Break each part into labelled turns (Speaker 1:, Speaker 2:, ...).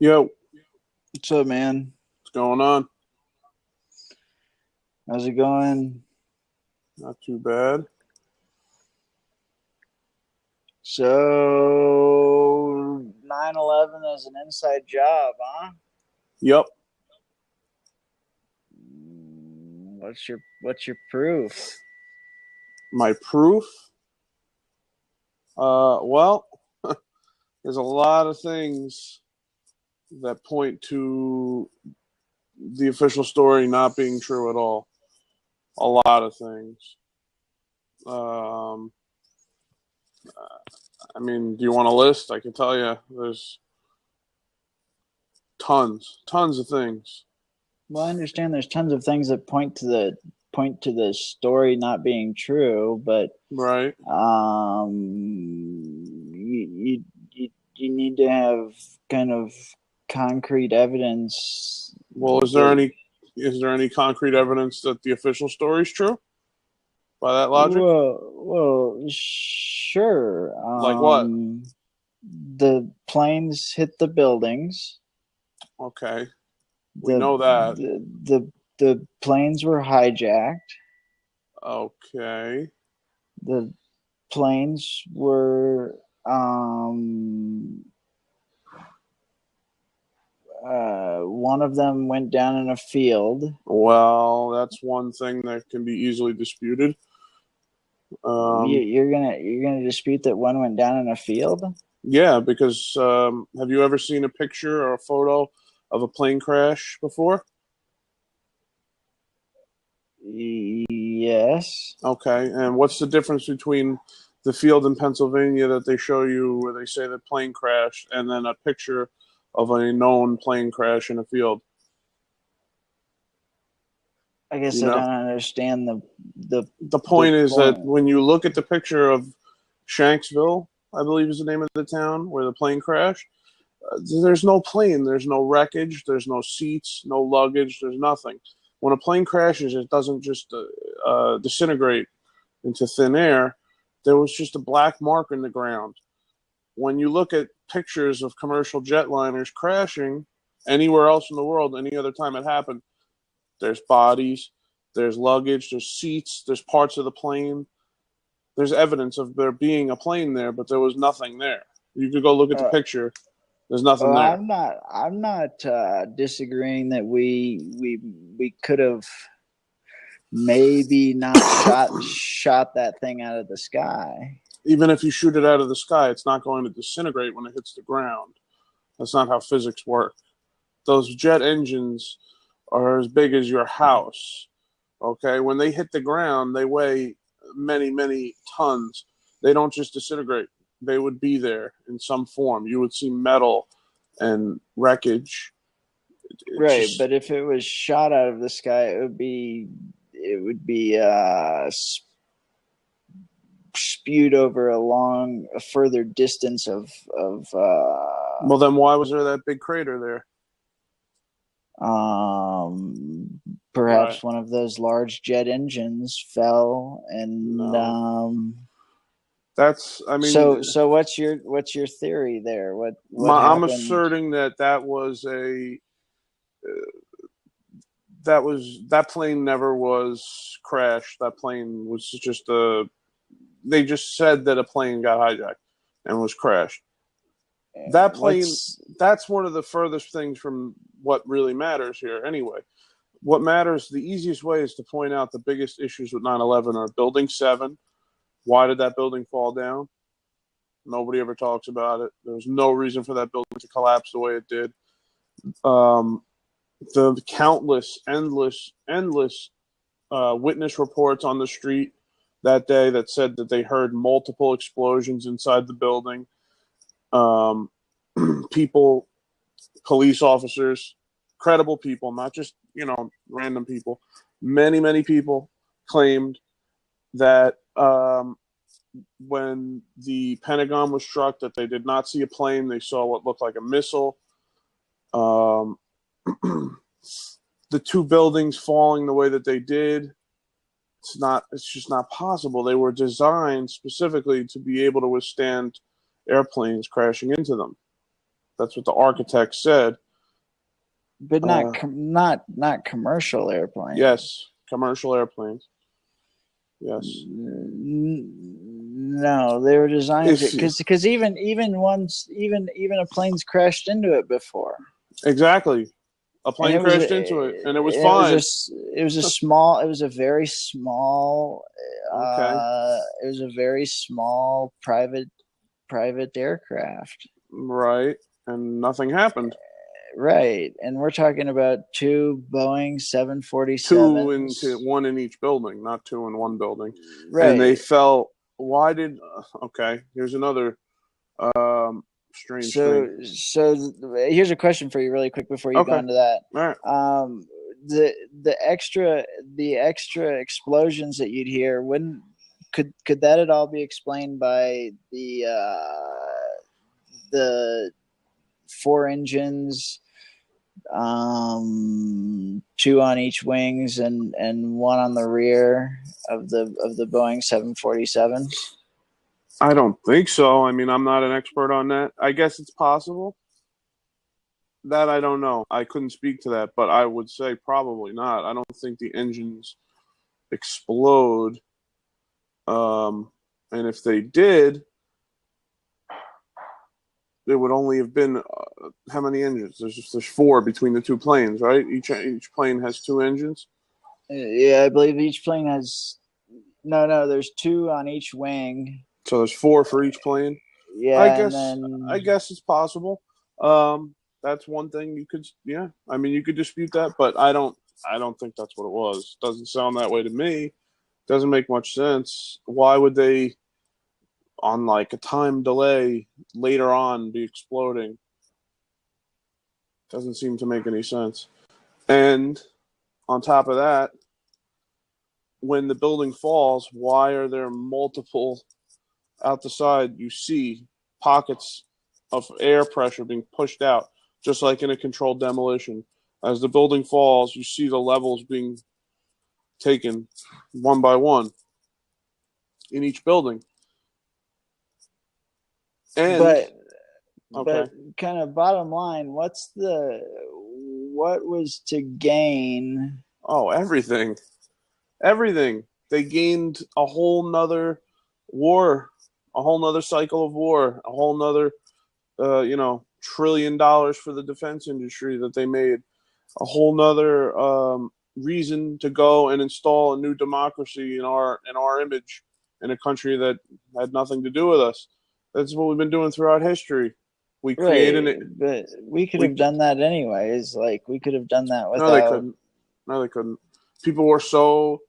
Speaker 1: Yo,
Speaker 2: What's up, man?
Speaker 1: what's going on?
Speaker 2: How's it going?
Speaker 1: Not too bad.
Speaker 2: So, 9/11 is an inside job, huh?
Speaker 1: Yup,
Speaker 2: What's your proof?
Speaker 1: my proof. Well, there's a lot of things that point to the official story not being true at all. A lot of things. Um, I mean, do you want a list? I can tell you. There's tons of things.
Speaker 2: Well, I understand there's tons of things that point to the story not being true, but
Speaker 1: Right.
Speaker 2: you need to have kind of concrete evidence
Speaker 1: Well,
Speaker 2: that.
Speaker 1: is there any concrete evidence that the official story is true? By that logic,
Speaker 2: Well, sure.
Speaker 1: like what?
Speaker 2: The planes hit the buildings.
Speaker 1: Okay, we
Speaker 2: The
Speaker 1: know that.
Speaker 2: the planes were hijacked.
Speaker 1: Okay.
Speaker 2: The planes were one of them went down in a field.
Speaker 1: Well, that's one thing that can be easily disputed. Um,
Speaker 2: You're gonna dispute that one went down in a field?
Speaker 1: yeah, because have you ever seen a picture or a photo of a plane crash before?
Speaker 2: Yes.
Speaker 1: Okay, and what's the difference between the field in Pennsylvania that they show you where they say the plane crashed and then a picture of a known plane crash in a field?
Speaker 2: I
Speaker 1: Do you
Speaker 2: guess I
Speaker 1: know?
Speaker 2: don't understand the
Speaker 1: The
Speaker 2: the
Speaker 1: point is that
Speaker 2: point.
Speaker 1: when you look at the picture of Shanksville, I believe is the name of the town where the plane crashed, there's no plane, there's no wreckage, there's no seats, no luggage, there's nothing. When a plane crashes, it doesn't just disintegrate into thin air. There was just a black mark in the ground. When you look at pictures of commercial jetliners crashing anywhere else in the world, any other time it happened, there's bodies, there's luggage, there's seats, there's parts of the plane. There's evidence of there being a plane there, but there was nothing there. You could go look at the
Speaker 2: Uh,
Speaker 1: picture. There's nothing
Speaker 2: well,
Speaker 1: there.
Speaker 2: I'm not disagreeing that we could have maybe not shot that thing out of the sky.
Speaker 1: Even if you shoot it out of the sky, it's not going to disintegrate when it hits the ground. That's not how physics work. Those jet engines are as big as your house. Okay, when they hit the ground, they weigh many tons. They don't just disintegrate. They would be there in some form. You would see metal and wreckage. It
Speaker 2: Right,
Speaker 1: just
Speaker 2: but if it was shot out of the sky, it would be spewed over a further distance of
Speaker 1: well, then why was there that big crater there? Right.
Speaker 2: perhaps one of those large jet engines fell and
Speaker 1: No. That's. I mean,
Speaker 2: so what's your theory there? What
Speaker 1: I'm
Speaker 2: happened?
Speaker 1: asserting that that plane never was crashed. That plane was just a. They just said that a plane got hijacked and was crashed. That plane.
Speaker 2: What's
Speaker 1: That's one of the furthest things from what really matters here. Anyway, what matters, the easiest way is to point out the biggest issues with 9/11 are Building 7. Why did that building fall down? Nobody ever talks about it. There was no reason for that building to collapse the way it did. Um, the countless, endless witness reports on the street that day that said that they heard multiple explosions inside the building. Um, people, police officers, credible people, not just random people. Many people claimed that when the Pentagon was struck, that they did not see a plane; they saw what looked like a missile. Um, the two buildings falling the way that they did, it's just not possible. They were designed specifically to be able to withstand airplanes crashing into them. That's what the architect said.
Speaker 2: But not commercial airplanes.
Speaker 1: Yes, commercial airplanes. Yes.
Speaker 2: No, they were designed because even a plane's crashed into it before.
Speaker 1: Exactly. A plane crashed into it, and it was fine.
Speaker 2: It was a small. It was a very small.
Speaker 1: Okay.
Speaker 2: It was a very small private aircraft.
Speaker 1: Right, and nothing happened.
Speaker 2: Right, and we're talking about two Boeing 747s.
Speaker 1: One in each building, not two in one building.
Speaker 2: Right,
Speaker 1: and they fell. Why did? Okay, here's another strange thing.
Speaker 2: So here's a question for you, really quick, before you go into that.
Speaker 1: All right.
Speaker 2: The extra explosions that you'd hear, could that at all be explained by the 4 engines, 2 on each wings and 1 on the rear of the Boeing 747s?
Speaker 1: I don't think so. I mean, I'm not an expert on that. I guess it's possible. That I don't know. I couldn't speak to that, but I would say probably not. I don't think the engines explode. And if they did, there would only have been how many engines? There's 4 between the 2 planes, right? Each plane has 2 engines.
Speaker 2: Yeah, I believe each plane has. No. There's 2 on each wing.
Speaker 1: So there's 4 for each plane.
Speaker 2: Yeah,
Speaker 1: I guess it's possible. That's one thing you could. Yeah, I mean, you could dispute that, but I don't think that's what it was. Doesn't sound that way to me. Doesn't make much sense. Why would they, on like a time delay later on, be exploding? Doesn't seem to make any sense. And on top of that, when the building falls, why are there multiple out the side? You see pockets of air pressure being pushed out, just like in a controlled demolition. As the building falls, you see the levels being taken one by one in each building. And
Speaker 2: but kind of bottom line, what was to gain?
Speaker 1: Oh, everything. They gained a whole nother war, a whole nother cycle of war, a whole nother $1 trillion for the defense industry that they made, a whole nother reason to go and install a new democracy in our image in a country that had nothing to do with us. That's what we've been doing throughout history. We created it,
Speaker 2: but we could have done that anyways. Like, we could have done that without.
Speaker 1: No, they couldn't. People were so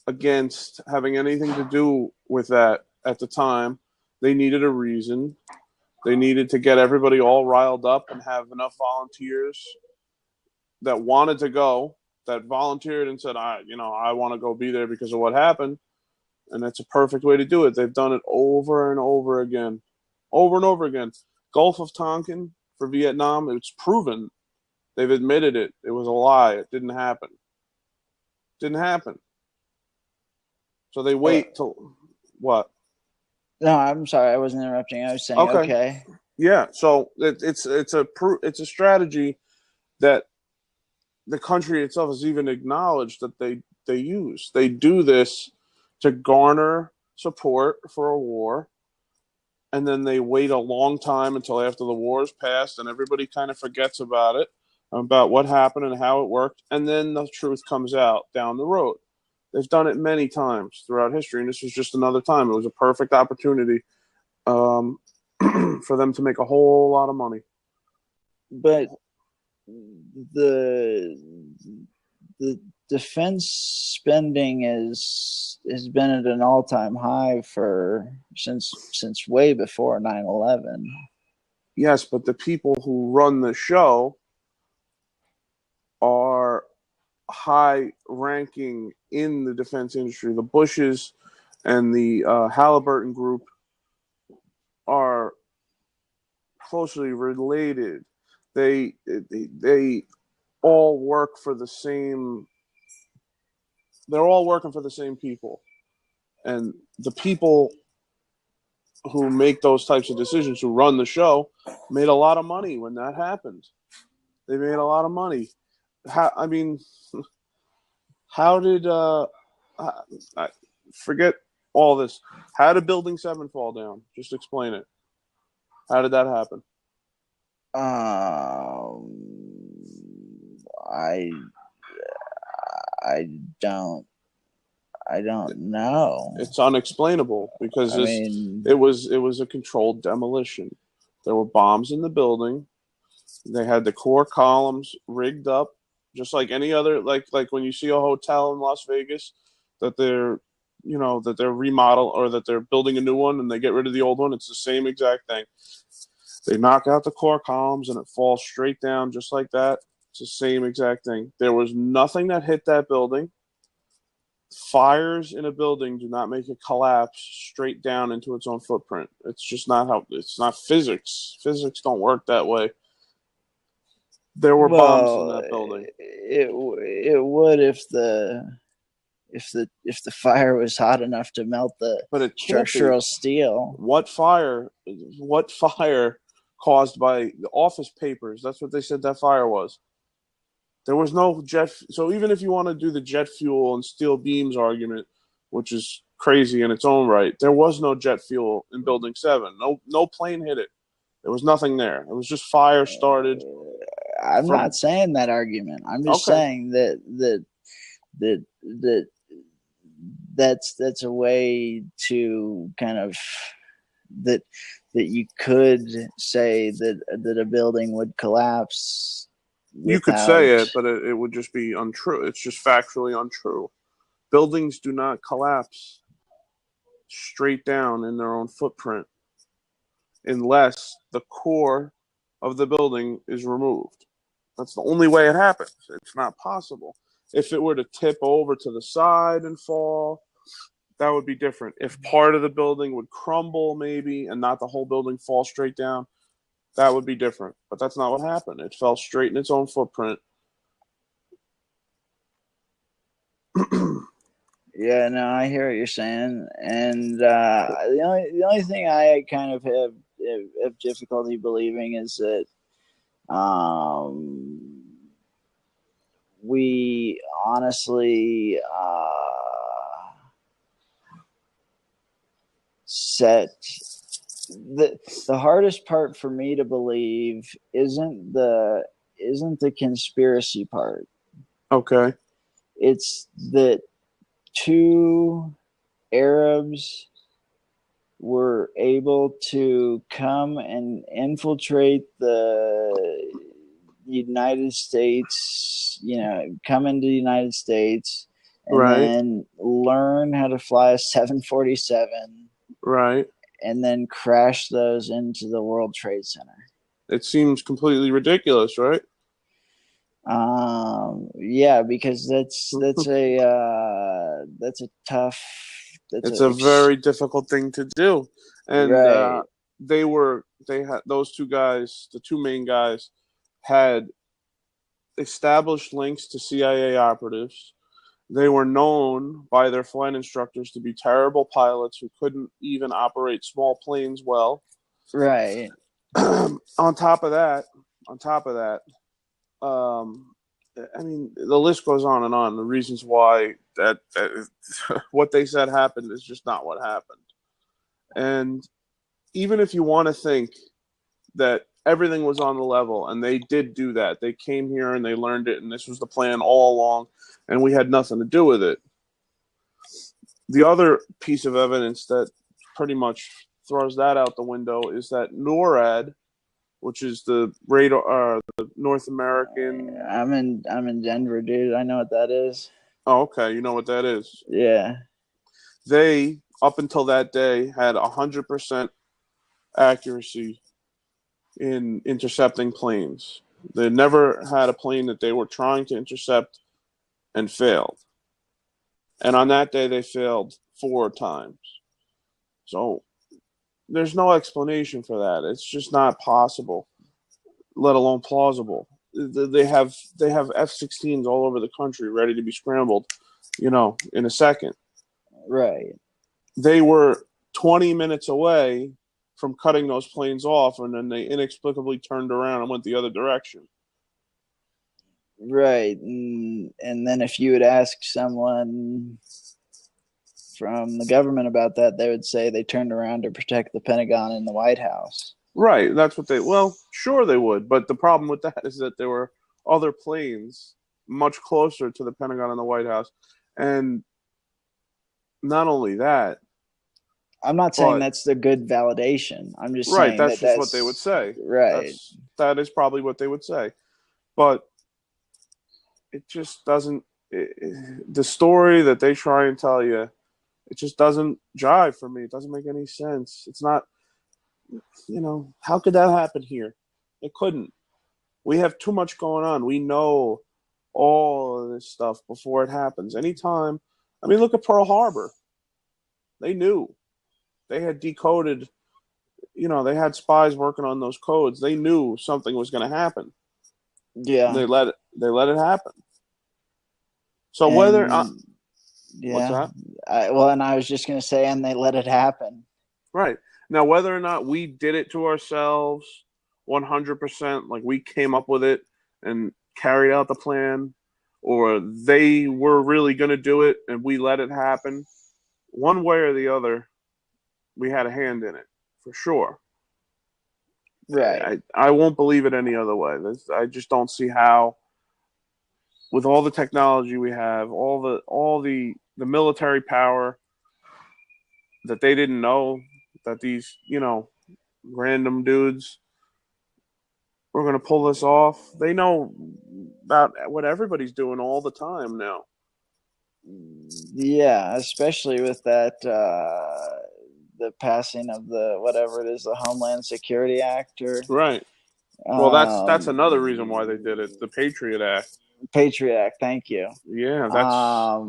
Speaker 1: against having anything to do with that at the time. They needed a reason. They needed to get everybody all riled up and have enough volunteers that wanted to go, that volunteered and said, I want to go be there because of what happened. And that's a perfect way to do it. They've done it over and over again. Over and over again. Gulf of Tonkin for Vietnam, it's proven. They've admitted it. It was a lie. It didn't happen. So they wait till what?
Speaker 2: No, I'm sorry, I wasn't interrupting. I was saying okay.
Speaker 1: Yeah, so it's a strategy that the country itself has even acknowledged that they use. They do this to garner support for a war, and then they wait a long time until after the war is passed and everybody kind of forgets about it, about what happened and how it worked, and then the truth comes out down the road. They've done it many times throughout history, and this was just another time. It was a perfect opportunity for them to make a whole lot of money.
Speaker 2: But the defense spending has been at an all-time high since way before 9/11.
Speaker 1: Yes, but the people who run the show are high-ranking in the defense industry. The Bushes and the Halliburton Group are closely related. They all work for the same. They're all working for the same people, and the people who make those types of decisions, who run the show, made a lot of money when that happened. They made a lot of money. I mean, how did I forget all this? How did Building 7 fall down? Just explain it. How did that happen?
Speaker 2: I I don't know.
Speaker 1: It's unexplainable because
Speaker 2: I mean,
Speaker 1: it was a controlled demolition. There were bombs in the building. They had the core columns rigged up, just like any other like when you see a hotel in Las Vegas that they're remodel or that they're building a new one and they get rid of the old one. It's the same exact thing. They knock out the core columns and it falls straight down just like that. It's the same exact thing. There was nothing that hit that building. Fires in a building do not make it collapse straight down into its own footprint. It's just not how. It's not physics. Physics don't work that way. There were bombs in that building.
Speaker 2: It would if the fire was hot enough to melt the structural steel.
Speaker 1: What fire caused by the office papers? That's what they said that fire was. There was no jet. So even if you want to do the jet fuel and steel beams argument, which is crazy in its own right, there was no jet fuel in Building 7. No plane hit it. There was nothing there. It was just fire started.
Speaker 2: I'm not saying that argument. I'm just saying that's a way to kind of that you could say that a building would collapse.
Speaker 1: You could say it, but it would just be untrue. It's just factually untrue. Buildings do not collapse straight down in their own footprint unless the core of the building is removed. That's the only way it happens. It's not possible. If it were to tip over to the side and fall, that would be different. If part of the building would crumble maybe and not the whole building fall straight down, that would be different. But that's not what happened. It fell straight in its own footprint.
Speaker 2: Yeah, no, I hear what you're saying, and the only thing I kind of have difficulty believing is that we honestly set the hardest part for me to believe isn't the conspiracy part.
Speaker 1: Okay.
Speaker 2: It's that two Arabs were able to come and infiltrate the United States, come into the United States and then learn how to fly a 747.
Speaker 1: Right.
Speaker 2: And then crash those into the World Trade Center.
Speaker 1: It seems completely ridiculous, right?
Speaker 2: Yeah, because that's a tough.
Speaker 1: It's a very difficult thing to do, and they had those two guys, the two main guys, had established links to CIA operatives. They were known by their flight instructors to be terrible pilots who couldn't even operate small planes well.
Speaker 2: Right.
Speaker 1: On top of that, I mean, the list goes on and on. The reasons why that what they said happened is just not what happened. And even if you want to think that everything was on the level, and they did do that, they came here and they learned it, and this was the plan all along, and we had nothing to do with it. The other piece of evidence that pretty much throws that out the window is that NORAD, which is the radar, the North American.
Speaker 2: I'm in Denver, dude. I know what that is.
Speaker 1: Oh, okay. You know what that is?
Speaker 2: Yeah.
Speaker 1: They, up until that day, had 100% accuracy in intercepting planes. They never had a plane that they were trying to intercept and failed. And on that day, they failed 4 times. So there's no explanation for that. It's just not possible, let alone plausible. They have F-16s all over the country ready to be scrambled, in a second.
Speaker 2: Right.
Speaker 1: They were 20 minutes away from cutting those planes off, and then they inexplicably turned around and went the other direction.
Speaker 2: Right. And then if you would ask someone from the government about that, they would say they turned around to protect the Pentagon and the White House.
Speaker 1: Right. That's what they, well, sure they would. But the problem with that is that there were other planes much closer to the Pentagon and the White House. And not only that,
Speaker 2: I'm not saying
Speaker 1: but,
Speaker 2: that's the good validation. I'm just
Speaker 1: right,
Speaker 2: saying
Speaker 1: that's just
Speaker 2: that's
Speaker 1: what they would say.
Speaker 2: Right.
Speaker 1: That is probably what they would say. But it just doesn't, the story that they try and tell you, it just doesn't jive for me. It doesn't make any sense. It's not, how could that happen here? It couldn't. We have too much going on. We know all of this stuff before it happens. Anytime, I mean, look at Pearl Harbor. They knew. They had decoded, they had spies working on those codes. They knew something was going to happen.
Speaker 2: Yeah.
Speaker 1: They let it happen. So whether what's that?
Speaker 2: And I was just going to say, and they let it happen.
Speaker 1: Right. Now, whether or not we did it to ourselves 100%, like we came up with it and carried out the plan, or they were really going to do it and we let it happen, one way or the other, we had a hand in it, for sure.
Speaker 2: Right.
Speaker 1: I won't believe it any other way. I just don't see how, with all the technology we have, all the military power, that they didn't know that these, random dudes were going to pull this off. They know about what everybody's doing all the time now.
Speaker 2: Yeah, especially with that, the passing of the, whatever it is, the Homeland Security Act, or
Speaker 1: right. Well, that's another reason why they did it. The Patriot Act.
Speaker 2: Patriot Act. Thank you.
Speaker 1: Yeah,
Speaker 2: I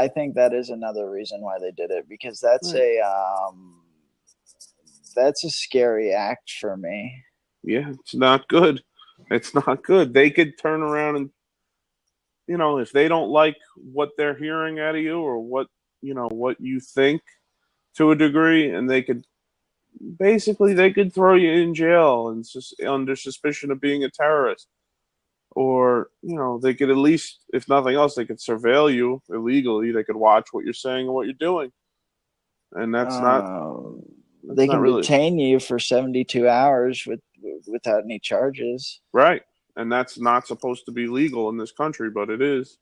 Speaker 2: think that is another reason why they did it, because that's
Speaker 1: right.
Speaker 2: that's a scary act for me.
Speaker 1: Yeah, it's not good. It's not good. They could turn around and, if they don't like what they're hearing out of you, or what you think to a degree, and they could throw you in jail and just under suspicion of being a terrorist. Or, they could, at least, if nothing else, they could surveil you illegally. They could watch what you're saying and what you're doing. And that's
Speaker 2: they can
Speaker 1: really
Speaker 2: detain you for 72 hours without any charges.
Speaker 1: Right. And that's not supposed to be legal in this country, but it is.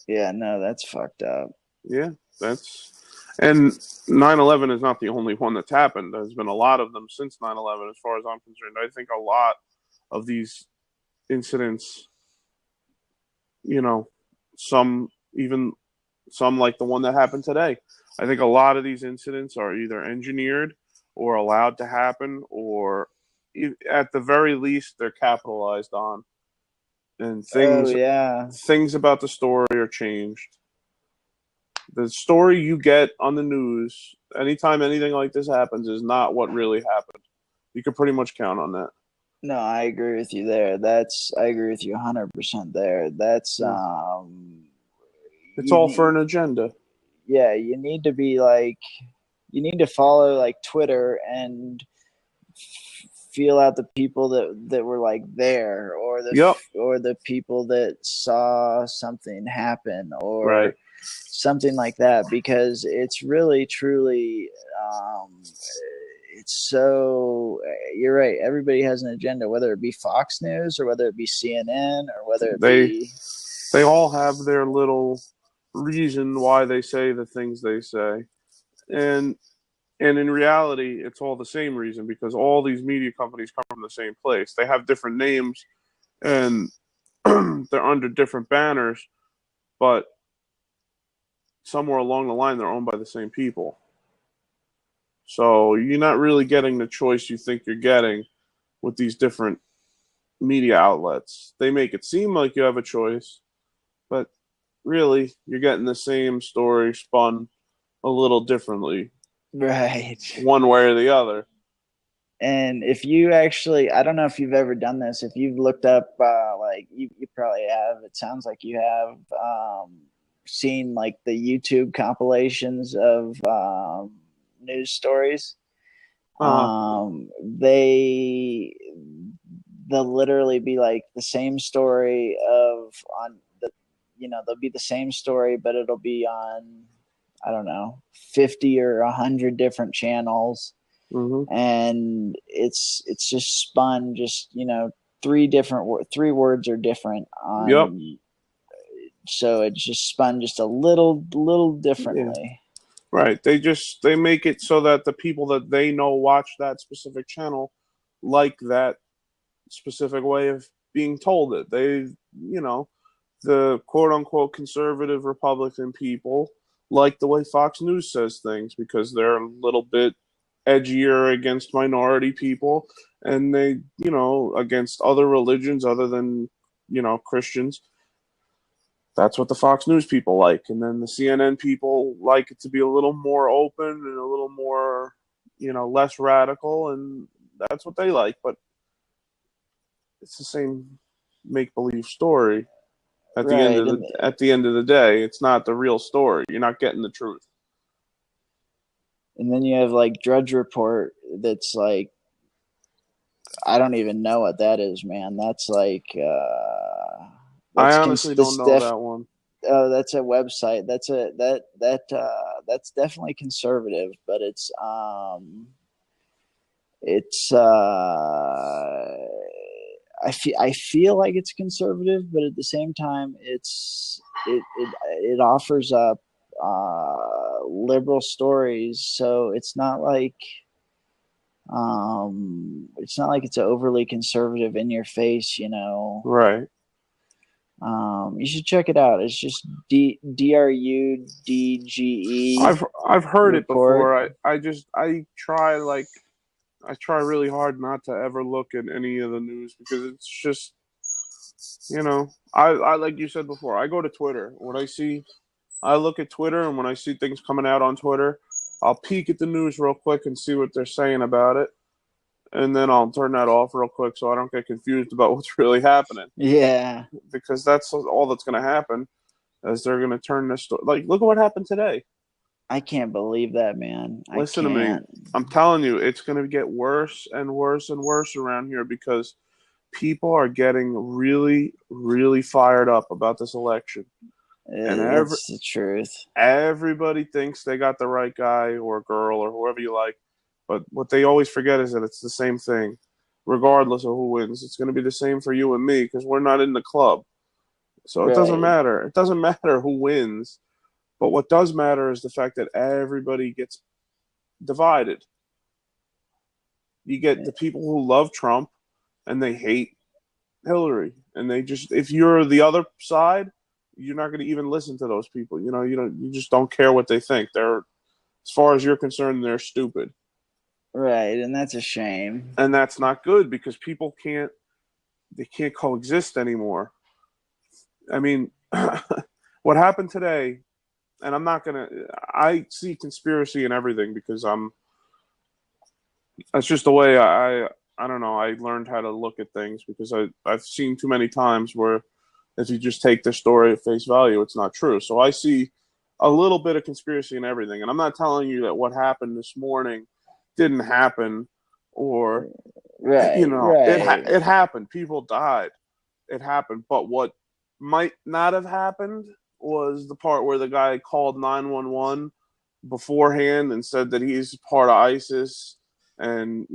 Speaker 2: Yeah, no, that's fucked up.
Speaker 1: Yeah, and 9/11 is not the only one that's happened. There's been a lot of them since 9/11, as far as I'm concerned. I think a lot of these incidents, some like the one that happened today. I think a lot of these incidents are either engineered or allowed to happen, or at the very least they're capitalized on. And things about the story are changed. The story you get on the news anytime anything like this happens is not what really happened. You can pretty much count on that.
Speaker 2: No, I agree with you there. I agree with you 100% there. That's
Speaker 1: it's all for an agenda.
Speaker 2: Yeah, you need to follow like Twitter and feel out the people that were like there, or the people that saw something happen, or
Speaker 1: right.
Speaker 2: something like that, because it's really truly it's so, you're right, everybody has an agenda, whether it be Fox News or whether it be CNN or whether it be,
Speaker 1: they all have their little reason why they say the things they say, and in reality it's all the same reason, because all these media companies come from the same place. They have different names and they're under different banners, but somewhere along the line they're owned by the same people. So you're not really getting the choice you think you're getting with these different media outlets. They make it seem like you have a choice, but really you're getting the same story spun a little differently.
Speaker 2: Right.
Speaker 1: One way or the other.
Speaker 2: And if you actually, I don't know if you've ever done this, if you've looked up, like you probably have, it sounds like you have, seen like the YouTube compilations of news stories. They they'll literally be like the same story of on the, they'll be the same story, but it'll be on, I don't know, 50 or 100 different channels.
Speaker 1: Mm-hmm.
Speaker 2: And it's just spun just, three words are different on.
Speaker 1: Yep.
Speaker 2: So it's just spun just a little differently.
Speaker 1: Yeah. Right. They make it so that the people that they know watch that specific channel like that specific way of being told it. They, the quote unquote conservative Republican people like the way Fox News says things because they're a little bit edgier against minority people, and they, against other religions other than, Christians. That's what the Fox News people like. And then the CNN people like it to be a little more open and a little more, less radical, and that's what they like. But it's the same make-believe story. At the end of the day, it's not the real story. You're not getting the truth.
Speaker 2: And then you have like Drudge Report that's like, I don't even know what that is, man. That's like
Speaker 1: I honestly don't know that one.
Speaker 2: Oh, that's a website. That's definitely conservative, but it's I feel like it's conservative, but at the same time, it offers up liberal stories, so it's not like it's overly conservative in your face,
Speaker 1: Right.
Speaker 2: You should check it out. It's just DRUDGE.
Speaker 1: I've heard
Speaker 2: report.
Speaker 1: It before. I try really hard not to ever look at any of the news because it's just, I like you said before, I go to Twitter. I look at Twitter, and when I see things coming out on Twitter, I'll peek at the news real quick and see what they're saying about it. And then I'll turn that off real quick so I don't get confused about what's really happening.
Speaker 2: Yeah.
Speaker 1: Because that's all that's going to happen, is they're going to turn this story. Like, look at what happened today.
Speaker 2: I can't believe that, man.
Speaker 1: Listen to me. I'm telling you, it's going to get worse and worse and worse around here because people are getting really, really fired up about this election.
Speaker 2: And that's the truth.
Speaker 1: Everybody thinks they got the right guy or girl or whoever you like. But what they always forget is that it's the same thing, regardless of who wins. It's going to be the same for you and me because we're not in the club. So it doesn't matter. It doesn't matter who wins. But what does matter is the fact that everybody gets divided. You get the people who love Trump and they hate Hillary. And if you're the other side, you're not going to even listen to those people. You just don't care what they think. As far as you're concerned, they're stupid.
Speaker 2: Right, and that's a shame.
Speaker 1: And that's not good because people can't coexist anymore. I mean, what happened today, and I see conspiracy in everything because that's just the way I don't know, I learned how to look at things because I've seen too many times where if you just take the story at face value, it's not true. So I see a little bit of conspiracy in everything. And I'm not telling you that what happened this morning didn't happen or, it happened. People died. It happened. But what might not have happened was the part where the guy called 911 beforehand and said that he's part of ISIS and,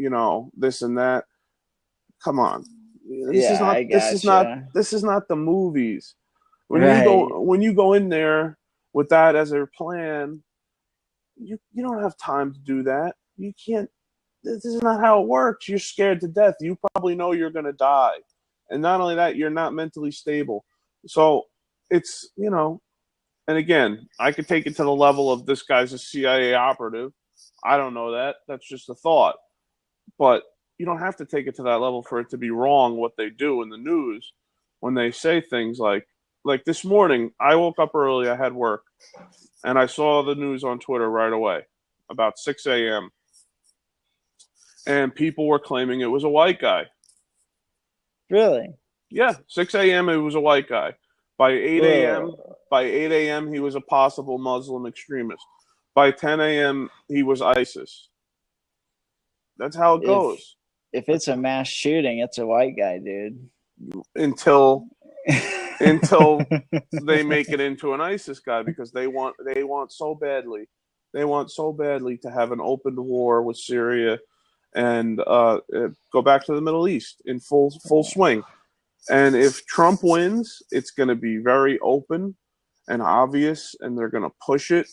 Speaker 1: this and that. Come on. This is not the movies. When you go in there with that as a plan, you don't have time to do that. You can't. This is not how it works. You're scared to death. You probably know you're going to die, and not only that, you're not mentally stable. So it's and again, I could take it to the level of this guy's a CIA operative. I don't know that. That's just a thought, but you don't have to take it to that level for it to be wrong what they do in the news when they say things like this morning, I woke up early, I had work, and I saw the news on Twitter right away about 6 a.m. And people were claiming it was a white guy.
Speaker 2: Really?
Speaker 1: Yeah, 6 a.m. it was a white guy. By 8 a.m.,
Speaker 2: Well,
Speaker 1: by 8 a.m., he was a possible Muslim extremist. By 10 a.m., he was ISIS. That's how it
Speaker 2: if
Speaker 1: goes.
Speaker 2: if it's a mass shooting, it's a white guy, dude.
Speaker 1: Until until they make it into an ISIS guy, because they want so badly. They want so badly to have an open war with Syria and go back to the Middle East in full swing. And if Trump wins, it's going to be very open and obvious, and they're going to push it,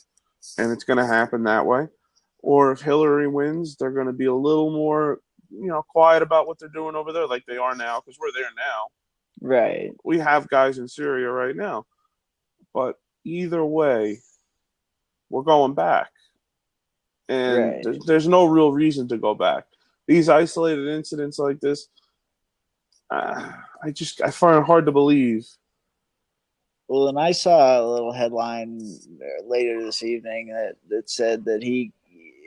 Speaker 1: and it's going to happen that way. Or if Hillary wins, they're going to be a little more, quiet about what they're doing over there, like they are now, because we're there now.
Speaker 2: Right.
Speaker 1: We have guys in Syria right now. But either way, we're going back. And
Speaker 2: Right.
Speaker 1: there's no real reason to go back. These isolated incidents like this, I find it hard to believe.
Speaker 2: Well, and I saw a little headline later this evening that said that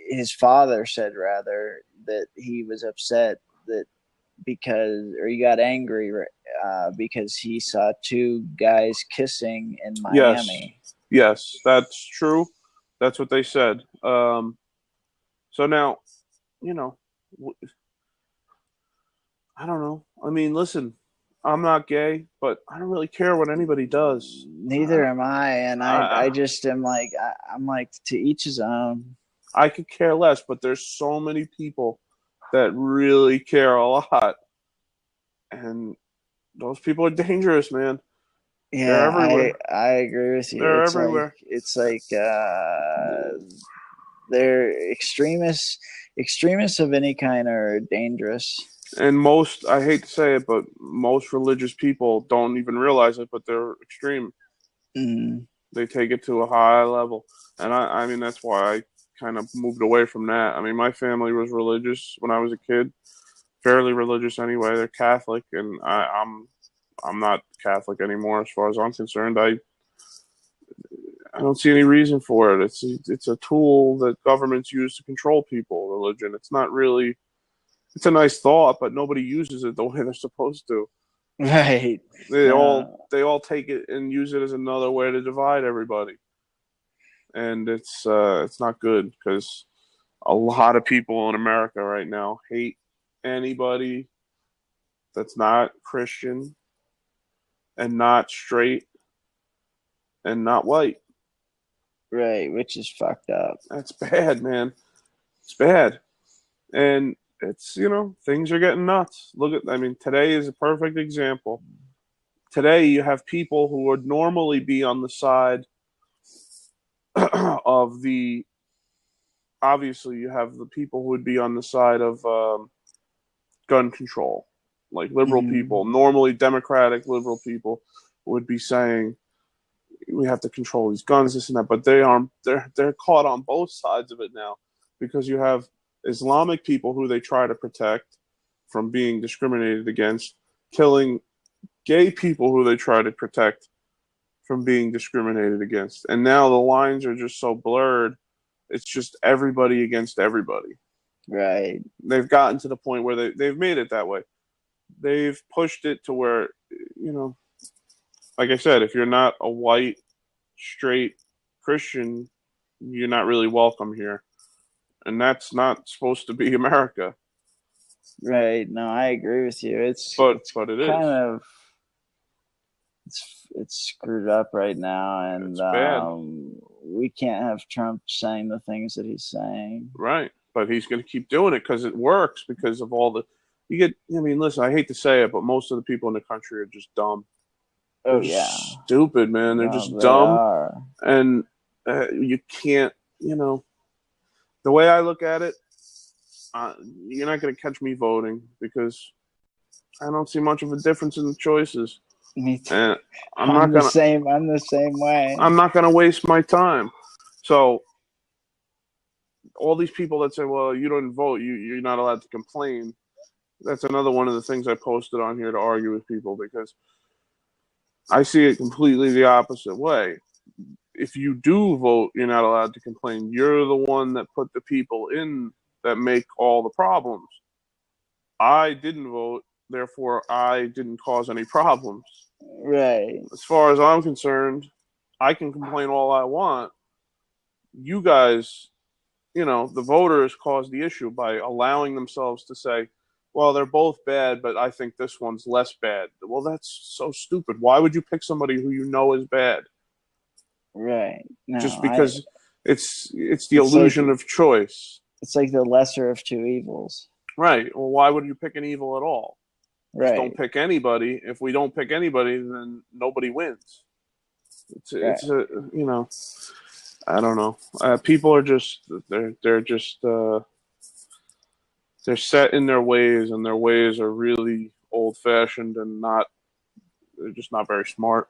Speaker 2: his father said rather that he was upset that he got angry because he saw two guys kissing in Miami.
Speaker 1: Yes, that's true. That's what they said. So now, I don't know. I mean, listen, I'm not gay, but I don't really care what anybody does.
Speaker 2: Neither am I, and I just am like, I'm like, to each his own.
Speaker 1: I could care less, but there's so many people that really care a lot, and those people are dangerous, man.
Speaker 2: Yeah,
Speaker 1: they're everywhere.
Speaker 2: I agree with you.
Speaker 1: They're everywhere.
Speaker 2: They're extremists of any kind are dangerous.
Speaker 1: And I hate to say it, but most religious people don't even realize it, but they're extreme.
Speaker 2: Mm-hmm.
Speaker 1: They take it to a high level. And I mean, that's why I kind of moved away from that. I mean, my family was religious when I was a kid, fairly religious anyway. They're Catholic, and I'm not Catholic anymore as far as I'm concerned. I don't see any reason for it. It's a tool that governments use to control people, religion. It's not really. It's a nice thought, but nobody uses it the way they're supposed to.
Speaker 2: Right.
Speaker 1: They all take it and use it as another way to divide everybody. And it's not good, because a lot of people in America right now hate anybody that's not Christian and not straight and not white.
Speaker 2: Right, which is fucked up.
Speaker 1: That's bad, man. It's bad. And it's, things are getting nuts. Today is a perfect example. Today you have people who would normally be on the side of obviously you have the people who would be on the side of gun control, like liberal people, normally Democratic liberal people would be saying we have to control these guns, this and that, but they're caught on both sides of it now, because you have Islamic people who they try to protect from being discriminated against, killing gay people who they try to protect from being discriminated against. And now the lines are just so blurred. It's just everybody against everybody.
Speaker 2: Right.
Speaker 1: They've gotten to the point where they've made it that way. They've pushed it to where, like I said, if you're not a white, straight Christian, you're not really welcome here. And that's not supposed to be America.
Speaker 2: Right. No, I agree with you.
Speaker 1: But it is
Speaker 2: kind of it's screwed up right now, and we can't have Trump saying the things that he's saying.
Speaker 1: Right, but he's going to keep doing it because it works. Because of all the listen, I hate to say it, but most of the people in the country are just dumb.
Speaker 2: Oh,
Speaker 1: they're
Speaker 2: yeah,
Speaker 1: stupid, man. They're just dumb, and you can't. The way I look at it, you're not going to catch me voting, because I don't see much of a difference in the choices.
Speaker 2: Me too.
Speaker 1: And
Speaker 2: I'm the same way.
Speaker 1: I'm not going to waste my time. So all these people that say, well, you don't vote, you're not allowed to complain. That's another one of the things I posted on here to argue with people, because I see it completely the opposite way. If you do vote, you're not allowed to complain. You're the one that put the people in that make all the problems. I didn't vote, therefore I didn't cause any problems.
Speaker 2: Right.
Speaker 1: As far as I'm concerned, I can complain all I want. You guys, the voters caused the issue by allowing themselves to say, well, they're both bad, but I think this one's less bad. Well, that's so stupid. Why would you pick somebody who you know is bad?
Speaker 2: Right. No,
Speaker 1: just because it's the illusion of choice.
Speaker 2: It's like the lesser of two evils.
Speaker 1: Right. Well, why would you pick an evil at all?
Speaker 2: Right.
Speaker 1: Just don't pick anybody. If we don't pick anybody, then nobody wins. It's I don't know. People are just they're set in their ways, and their ways are really old fashioned and they're just not very smart.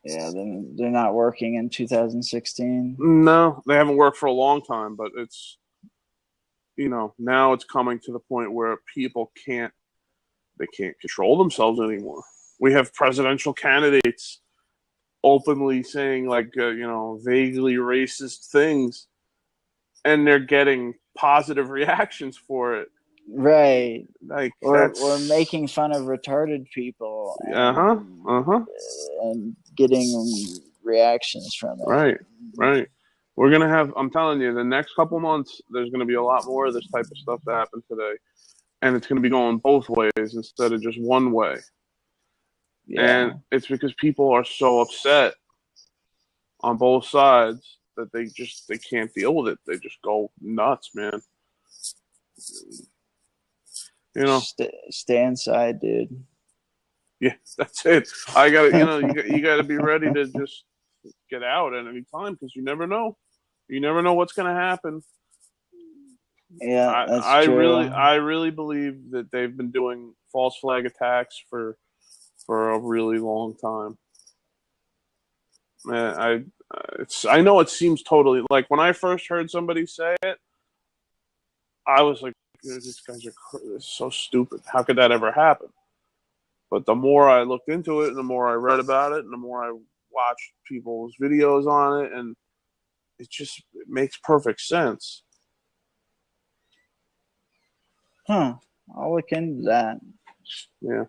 Speaker 2: Yeah, they're not working in 2016.
Speaker 1: No, they haven't worked for a long time, but it's now it's coming to the point where people can't control themselves anymore. We have presidential candidates openly saying vaguely racist things, and they're getting positive reactions for it.
Speaker 2: Right.
Speaker 1: Or
Speaker 2: making fun of retarded people. And getting reactions from it.
Speaker 1: Right. We're going to have, I'm telling you, the next couple months, there's going to be a lot more of this type of stuff that happened today. And it's going to be going both ways instead of just one way. Yeah. And it's because people are so upset on both sides that they can't deal with it. They just go nuts, man.
Speaker 2: Stay inside, dude.
Speaker 1: Yeah, that's it. I gotta, you gotta be ready to just get out at any time because you never know. You never know what's gonna happen.
Speaker 2: Yeah, that's true.
Speaker 1: I really believe that they've been doing false flag attacks for a really long time. Man, I know it seems totally like when I first heard somebody say it, I was like, these guys are so stupid. How could that ever happen? But the more I looked into it, and the more I read about it, and the more I watched people's videos on it, and it makes perfect sense.
Speaker 2: Huh. I'll look into that.
Speaker 1: Yeah.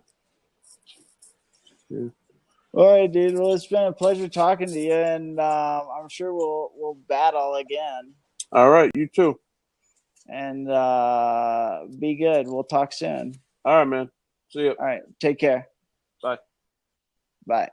Speaker 2: All right, dude. Well, it's been a pleasure talking to you, and I'm sure we'll battle again.
Speaker 1: All right, you too.
Speaker 2: And be good. We'll talk soon.
Speaker 1: All right, man. See ya.
Speaker 2: All right. Take care.
Speaker 1: Bye.
Speaker 2: Bye.